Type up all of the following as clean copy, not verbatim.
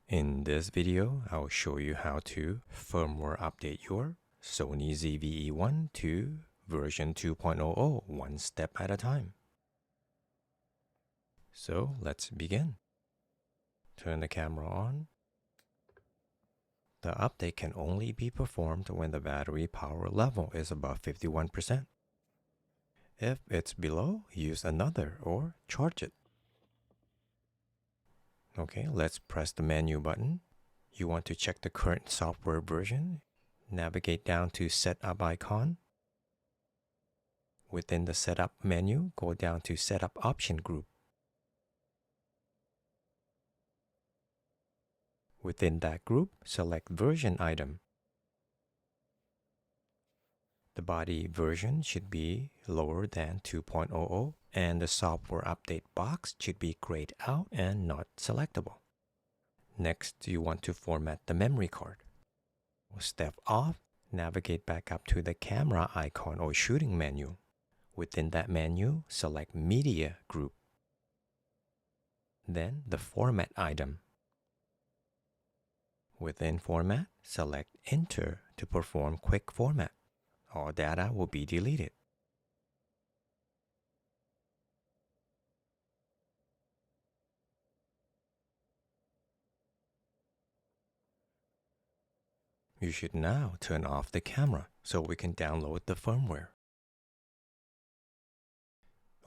In this video, I'll show you how to firmware update your Sony ZV-E1 to version 2.00 one step at a time. So let's begin. Turn the camera on. The update can only be performed when the battery power level is above 51%. If it's below, use another or charge it. Okay, let's press the menu button. You want to check the current software version. Navigate down to Setup icon. Within the Setup menu, go down to Setup Option Group. Within that group, select Version item. The body version should be lower than 2.00, and the software update box should be grayed out and not selectable. Next, you want to format the memory card. Step off, navigate back up to the camera icon or shooting menu. Within that menu, select Media group. Then the Format item. Within Format, select Enter to perform quick format. All data will be deleted. You should now turn off the camera so we can download the firmware.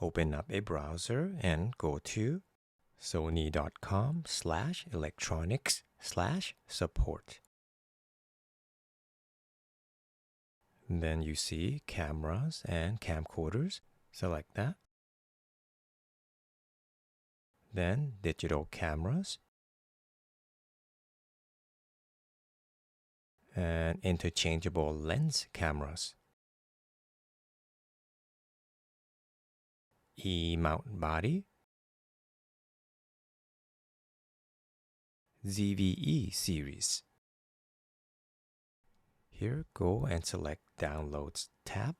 Open up a browser and go to sony.com/electronics/support. Then you see cameras and camcorders. Select that. Then digital cameras and interchangeable lens cameras. E-mount body, ZV-E series. Here, go and select Downloads tab.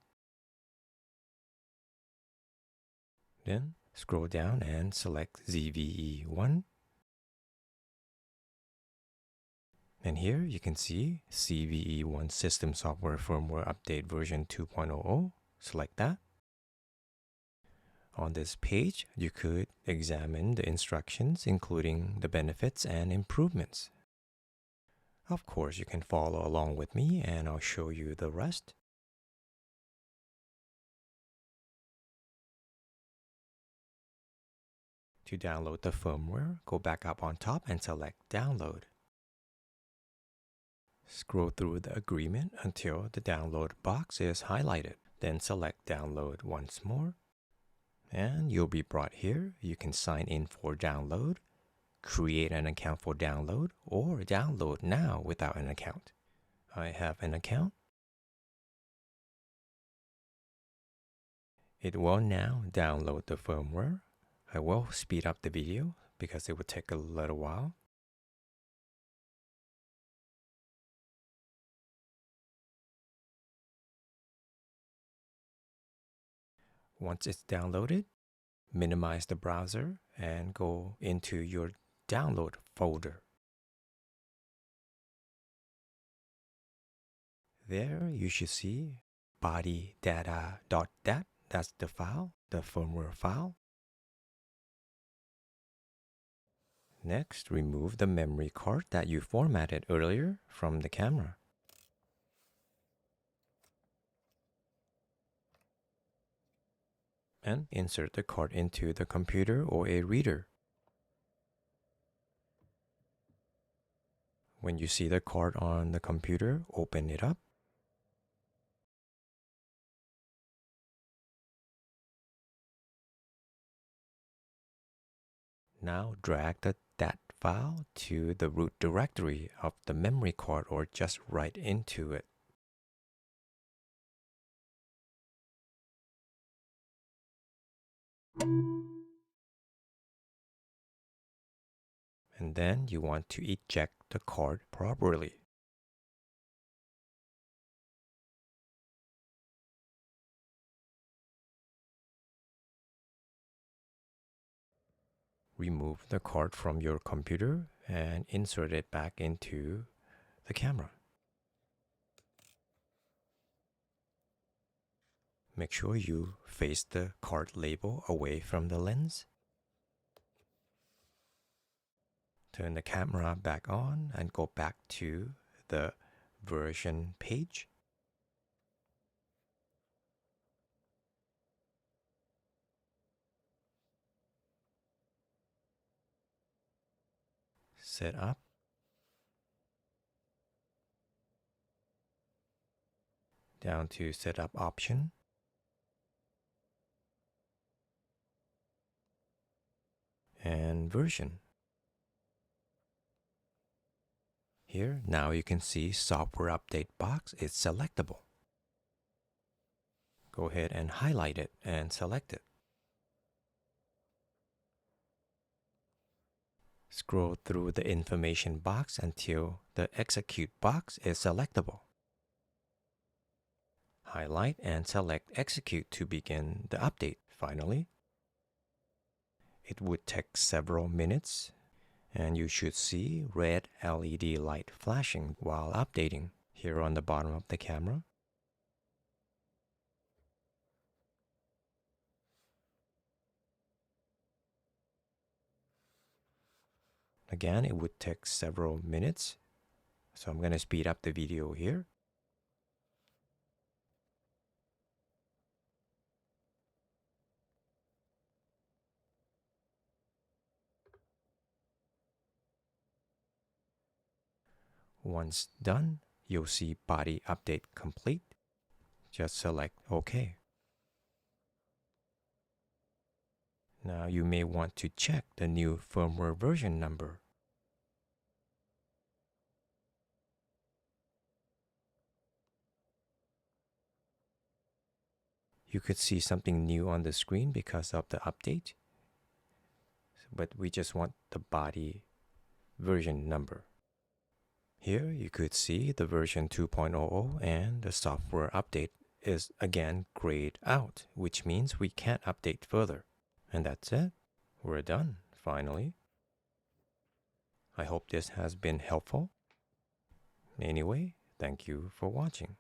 Then scroll down and select ZV-E1. And here you can see ZV-E1 System Software Firmware Update version 2.00. Select that. On this page, you could examine the instructions, including the benefits and improvements. Of course, you can follow along with me and I'll show you the rest. To download the firmware, go back up on top and select Download. Scroll through the agreement until the download box is highlighted. Then select Download once more. And you'll be brought here. You can sign in for download, create an account for download, or download now without an account. I have an account. It will now download the firmware. I will speed up the video because it will take a little while. Once it's downloaded, minimize the browser and go into your download folder. There you should see body data.dat. That's the file, the firmware file. Next, remove the memory card that you formatted earlier from the camera. And insert the card into the computer or a reader. When you see the card on the computer, open it up. Now drag the DAT file to the root directory of the memory card or just right into it. And then you want to eject the card properly. Remove the card from your computer and insert it back into the camera. Make sure you face the card label away from the lens. Turn the camera back on and go back to the version page. Set up. Down to setup option. And version. Here, now you can see software update box is selectable. Go ahead and highlight it and select it. Scroll through the information box until the execute box is selectable. Highlight and select execute to begin the update. Finally, it would take several minutes and you should see red LED light flashing while updating here on the bottom of the camera. Again, it would take several minutes, so I'm going to speed up the video here. Once done, you'll see body update complete. Just select OK. Now you may want to check the new firmware version number. You could see something new on the screen because of the update, but we just want the body version number. Here you could see the version 2.00 and the software update is again grayed out, which means we can't update further. And that's it. We're done, finally. I hope this has been helpful. Anyway, thank you for watching.